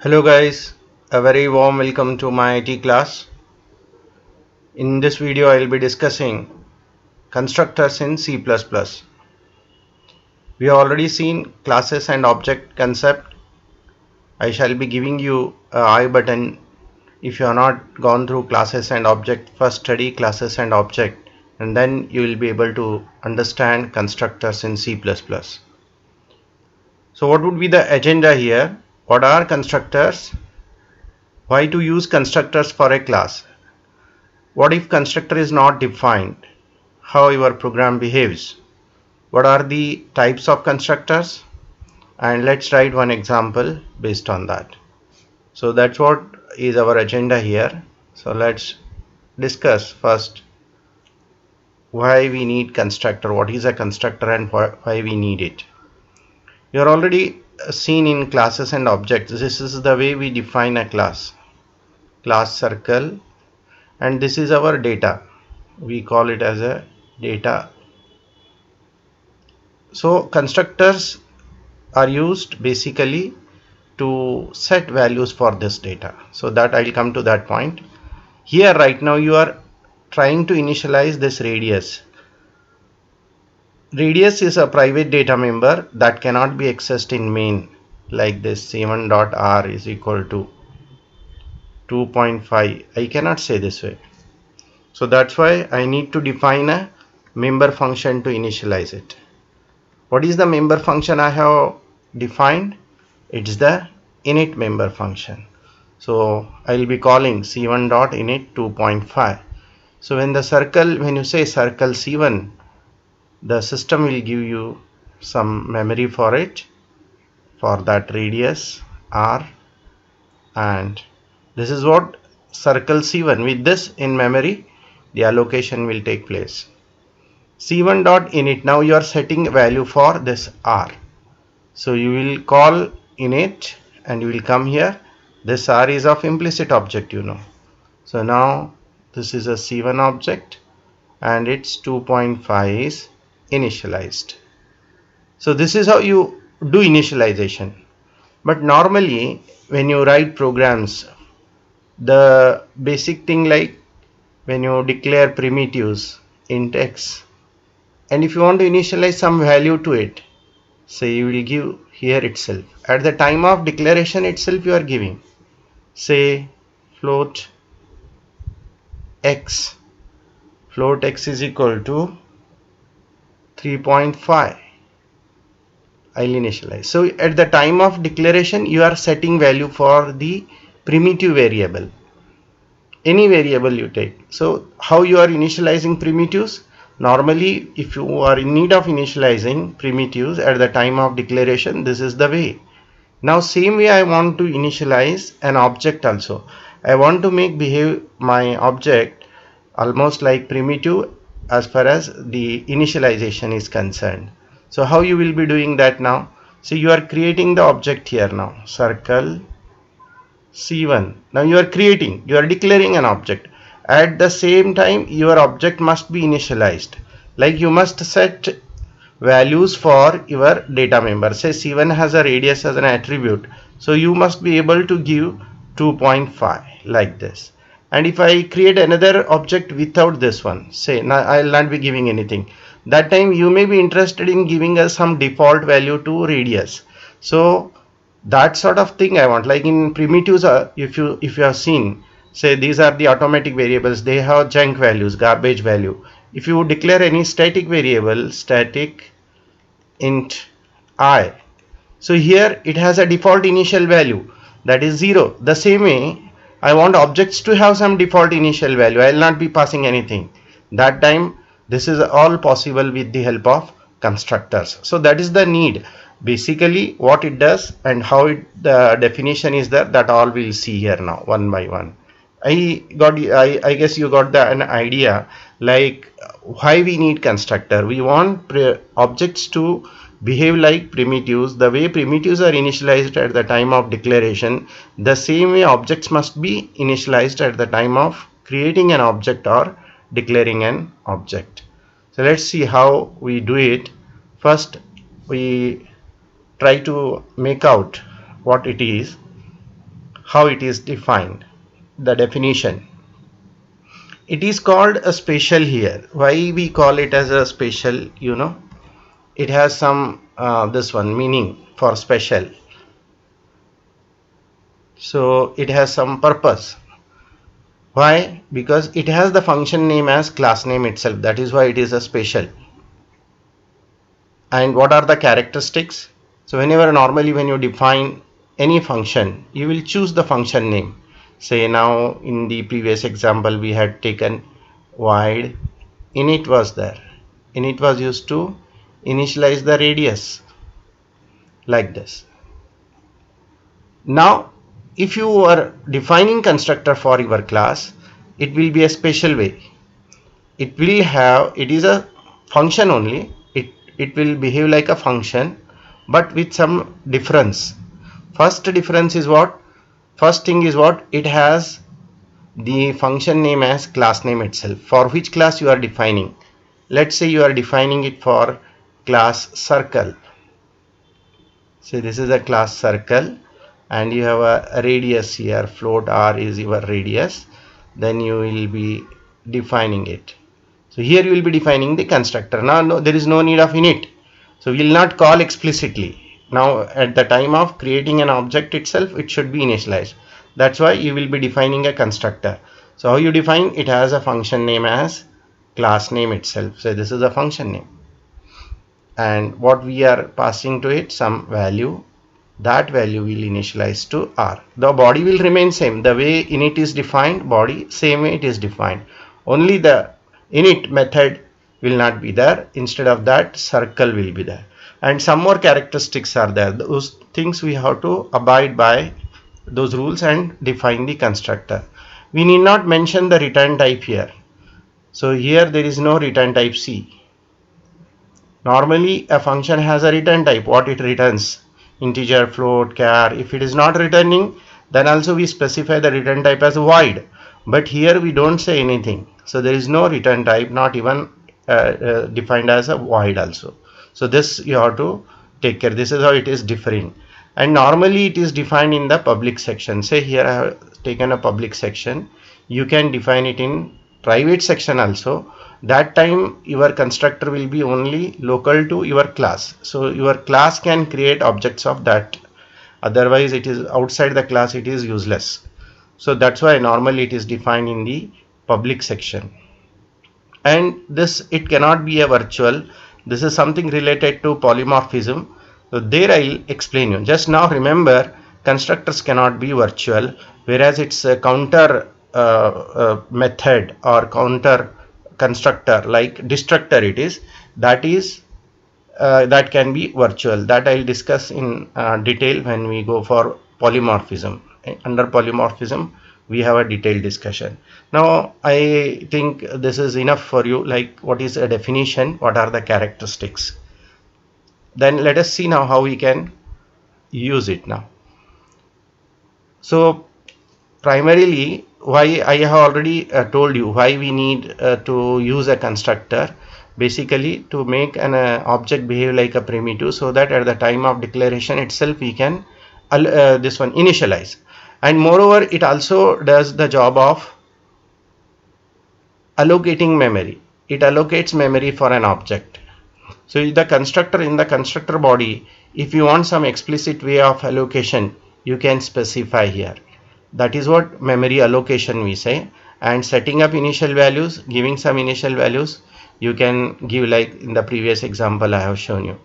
Hello guys, a very warm welcome to my IT class. In this video I will be discussing constructors in C++. We have already seen classes and object concept. I shall be giving you a I button if you have not gone through classes and object. First study classes and object and then you will be able to understand constructors in C++. So what would be the agenda here? What are constructors? Why to use constructors for a class? What if constructor is not defined? How your program behaves? What are the types of constructors? And let's write one example based on that. So that's what is our agenda here. So let's discuss first why we need constructor, what is a constructor and why we need it. You are already seen in classes and objects. This is the way we define a class circle, and this is our data. We call it as a data. So constructors are used basically to set values for this data. So that I'll come to that point. Here right now you are trying to initialize this radius. Radius is a private data member that cannot be accessed in main, like this c1.r is equal to 2.5. I cannot say this way. So that's why I need to define a member function to initialize it. What is the member function I have defined? It's the init member function. So I will be calling c1.init 2.5. So when you say circle c1, the system will give you some memory for it, for that radius r, and this is what circle c1. With this in memory, the allocation will take place. c1.init, now you are setting value for this r. So you will call init and you will come here. This r is of implicit object, you know. So now this is a c1 object and its 2.5 is initialized. So this is how you do initialization. But normally when you write programs, the basic thing, like when you declare primitives int x, and if you want to initialize some value to it, say you will give here itself at the time of declaration itself, you are giving, say float x is equal to 3.5. I'll initialize. So at the time of declaration you are setting value for the primitive variable, any variable you take. So how you are initializing primitives? Normally if you are in need of initializing primitives at the time of declaration, this is the way. Now same way I want to initialize an object also. I want to make behave my object almost like primitive as far as the initialization is concerned. So how you will be doing that now? So you are creating the object here now, circle c1. Now you are declaring an object. At the same time your object must be initialized, like you must set values for your data member. Say c1 has a radius as an attribute, so you must be able to give 2.5 like this. And if I create another object without this one, say now I'll not be giving anything, that time you may be interested in giving us some default value to radius. So that sort of thing I want. Like in primitives, if you have seen, say these are the automatic variables, they have junk values, garbage value. If you declare any static variable, static int I, so here it has a default initial value, that is 0. The same way I want objects to have some default initial value. I will not be passing anything. That time this is all possible with the help of constructors. So that is the need. Basically what it does and how the definition is there, that all we'll see here now one by one. I guess you got an idea, like why we need constructor. We want objects to behave like primitives. The way primitives are initialized at the time of declaration, the same way objects must be initialized at the time of creating an object or declaring an object. So let's see how we do it. First we try to make out what it is. how it is defined, the definition. It is called a special here. Why we call it as a special? It has some this one meaning for special. So it has some purpose. Why? Because it has the function name as class name itself. That is why it is a special. And what are the characteristics? So whenever normally when you define any function, you will choose the function name. Say now in the previous example we had taken void init was there. Init was used to initialize the radius like this. Now if you are defining constructor for your class, it will be a special way. It is a function only. It will behave like a function, but with some difference. First difference is what? First thing is what? It has the function name as class name itself. For which class you are defining? Let's say you are defining it for class circle. So this is a class circle, and you have a radius here. Float r is your radius. Then you will be defining it. So here you will be defining the constructor. Now there is no need of init. So we will not call explicitly. Now at the time of creating an object itself, it should be initialized. That's why you will be defining a constructor. So how you define? It has a function name as class name itself. So this is a function name. And what we are passing to it? Some value. That value will initialize to r. The body will remain same. The way init is defined, body, same way it is defined. Only the init method will not be there. Instead of that, circle will be there. And some more characteristics are there. Those things we have to abide by those rules and define the constructor. We need not mention the return type here. So here there is no return type C. Normally a function has a return type. What it returns? Integer, float, char. If it is not returning, then also we specify the return type as void. But here we don't say anything. So there is no return type, not even defined as a void also. So this you have to take care. This is how it is differing. And normally it is defined in the public section. Say here I have taken a public section. You can define it in private section also. That time your constructor will be only local to your class. So your class can create objects of that. Otherwise it is outside the class, it is useless. So that's why normally it is defined in the public section. And this, it cannot be a virtual. This is something related to polymorphism. So there I'll explain you. Just now remember, constructors cannot be virtual, whereas it's a counter method or counter constructor like destructor it is, that can be virtual. That I'll discuss in detail when we go for polymorphism. Under polymorphism we have a detailed discussion. Now I think this is enough for you, like what is a definition, what are the characteristics. Then let us see now how we can use it now. So primarily, why I have already told you why we need to use a constructor, basically to make an object behave like a primitive, so that at the time of declaration itself we can this one initialize. And moreover it also does the job of allocating memory. It allocates memory for an object. So the constructor, in the constructor body, if you want some explicit way of allocation, you can specify here. That is what memory allocation we say. And setting up initial values, giving some initial values, you can give like in the previous example I have shown you.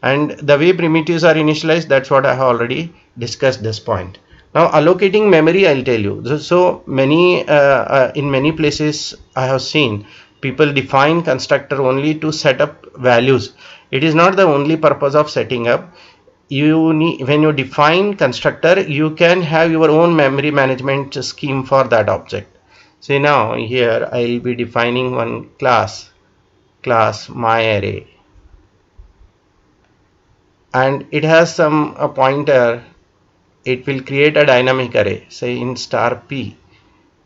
And the way primitives are initialized, that's what I have already discussed this point. Now allocating memory, I'll tell you. So many in many places I have seen people define constructor only to set up values. It is not the only purpose of setting up. You need, when you define constructor, you can have your own memory management scheme for that object. See now here I will be defining one class myArray, and it has some pointer. It will create a dynamic array, say in star p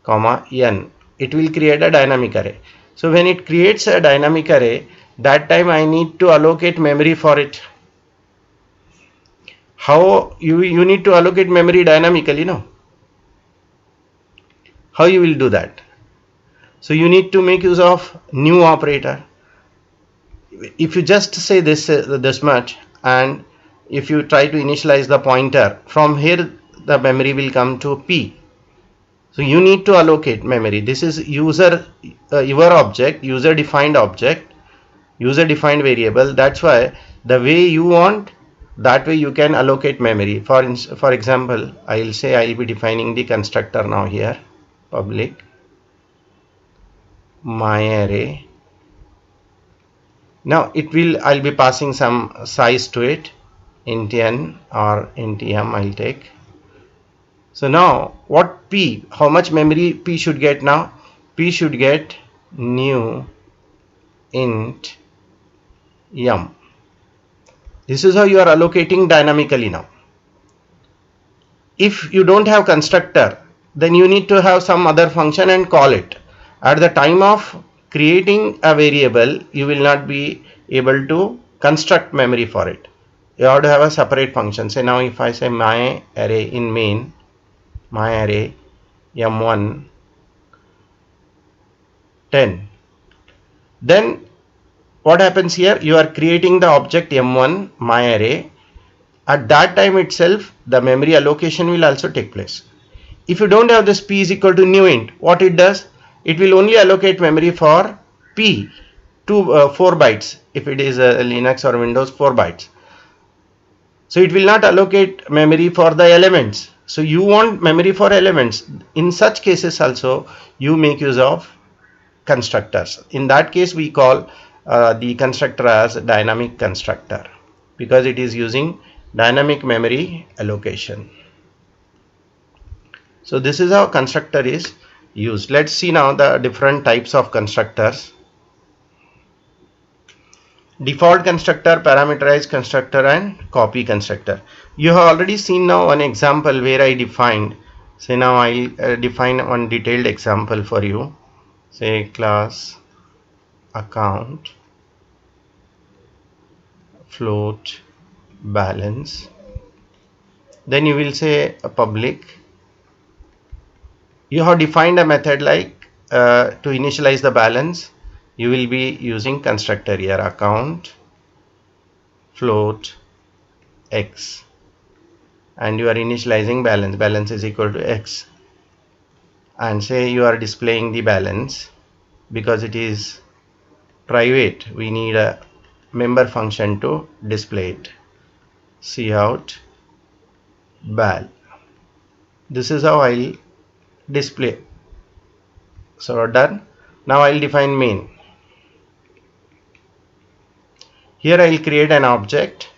comma n. It will create a dynamic array. So when it creates a dynamic array, that time I need to allocate memory for it. How you need to allocate memory dynamically? No, How you will do that? So you need to make use of new operator. If you just say this much, and if you try to initialize the pointer, from here the memory will come to P. So you need to allocate memory. This is your object, user defined object, user defined variable. That's why the way you want, that way you can allocate memory. For example, I'll say I'll be defining the constructor now here, public myArray. Now I'll be passing some size to it, int n or int m I'll take. So now what P, how much memory P should get now? P should get new int m. This is how you are allocating dynamically now. If you don't have constructor, then you need to have some other function and call it. At the time of creating a variable, you will not be able to construct memory for it. You have to have a separate function. Say now if I say my array in main, my array m1 10, then what happens here? You are creating the object m1 my array. At that time itself, the memory allocation will also take place. If you don't have this P is equal to new int, what it does? It will only allocate memory for P to 4 bytes. If it is a Linux or Windows, 4 bytes. So it will not allocate memory for the elements. So you want memory for elements. In such cases also, you make use of constructors. In that case, we call the constructor as dynamic constructor, because it is using dynamic memory allocation. So this is how constructor is used. Let's see now the different types of constructors. Default constructor, parameterized constructor, and copy constructor. You have already seen now an example where I defined. Say now I'll define one detailed example for you. Say class account float balance. Then you will say a public. You have defined a method like to initialize the balance. You will be using constructor here, account float x, and you are initializing balance. Balance is equal to x, and say you are displaying the balance. Because it is private, we need a member function to display it. Cout bal. This is how I'll display. So done. Now I'll define main. Here I'll create an object.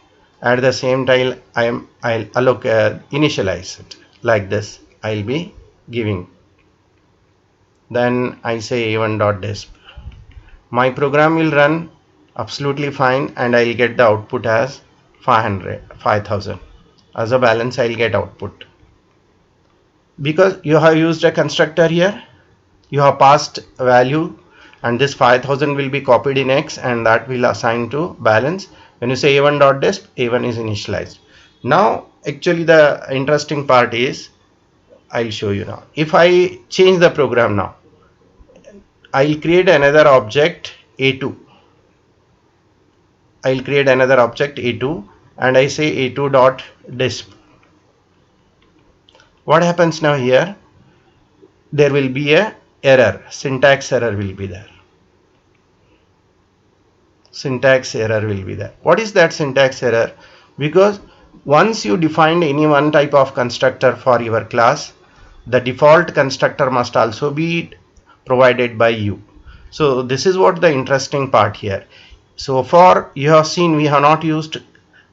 At the same time I'll initialize it like this. I'll be giving. Then I say a1.disp. My program will run absolutely fine, and I'll get the output as 5000. As a balance, I'll get output. Because you have used a constructor here, you have passed a value, and this 5000 will be copied in X, and that will assign to balance. When you say a1.disp, a1 is initialized. Now actually the interesting part is, I'll show you now. If I change the program now, I'll create another object a2. I'll create another object a2, and I say a2.disp. What happens now here? There will be a error, syntax error will be there. Syntax error will be there. What is that syntax error? Because once you defined any one type of constructor for your class, the default constructor must also be provided by you. So this is what the interesting part here. So far you have seen we have not used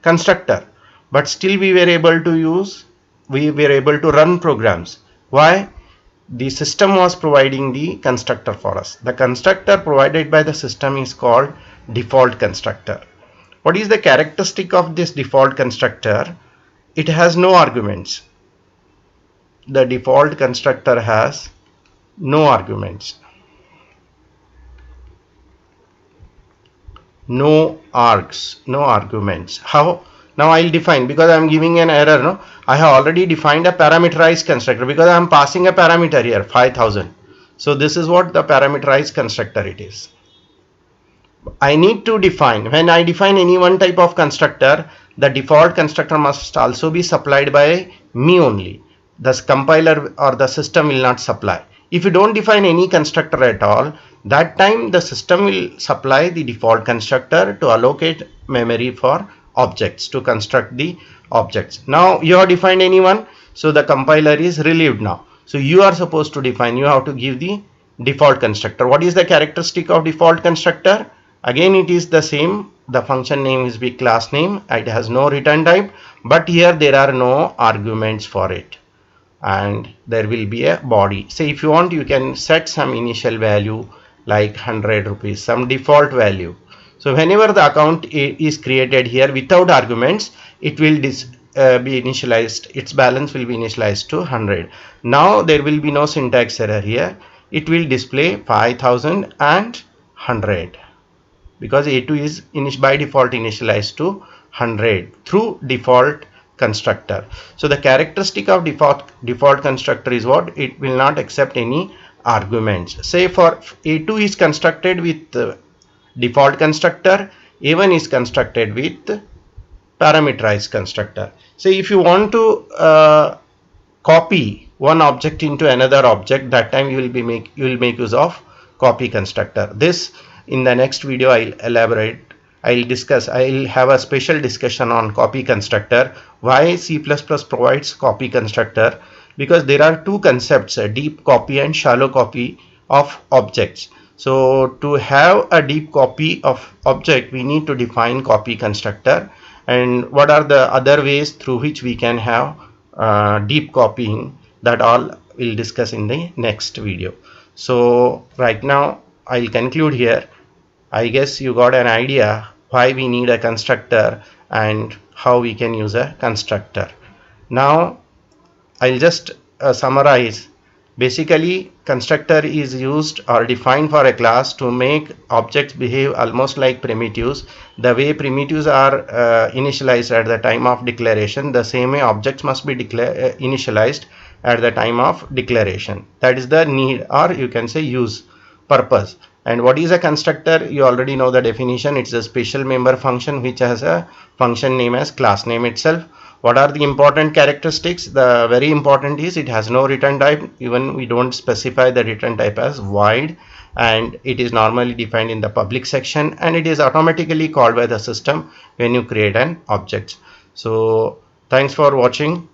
constructor, but still we were able to run programs. Why? The system was providing the constructor for us. The constructor provided by the system is called default constructor. What is the characteristic of this default constructor? It has no arguments. The default constructor has no arguments. No args, no arguments. How? Now I'll define, because I'm giving an error, no, I have already defined a parameterized constructor because I'm passing a parameter here 5000. So this is what the parameterized constructor it is. I need to define, when I define any one type of constructor, the default constructor must also be supplied by me only. The compiler or the system will not supply. If you don't define any constructor at all, that time the system will supply the default constructor to allocate memory for objects, to construct the objects. Now you have defined any one, so the compiler is relieved now. So you are supposed to define, you have to give the default constructor. What is the characteristic of default constructor? Again it is the same, the function name is be class name, it has no return type, but here there are no arguments for it, and there will be a body. Say if you want, you can set some initial value like 100 rupees, some default value. So whenever the account is created here without arguments, it will be initialized, its balance will be initialized to 100. Now there will be no syntax error here, it will display 5000 and 100, because A2 is by default initialized to 100 through default constructor. So the characteristic of default constructor is what? It will not accept any arguments. Say for A2 is constructed with default constructor, A1 is constructed with parameterized constructor. Say if you want to copy one object into another object, that time you will make use of copy constructor. This in the next video I'll elaborate, I'll have a special discussion on copy constructor, why C++ provides copy constructor, because there are two concepts, a deep copy and shallow copy of objects. So to have a deep copy of object, we need to define copy constructor, and what are the other ways through which we can have deep copying, that all we'll discuss in the next video. So right now I'll conclude here. I guess you got an idea why we need a constructor and how we can use a constructor. Now I'll just summarize. Basically, constructor is used or defined for a class to make objects behave almost like primitives. The way primitives are initialized at the time of declaration, the same way objects must be initialized at the time of declaration. That is the need, or you can say use, purpose. And what is a constructor? You already know the definition. It's a special member function which has a function name as class name itself. What are the important characteristics? The very important is it has no return type. Even we don't specify the return type as void, and it is normally defined in the public section, and it is automatically called by the system when you create an object. So thanks for watching.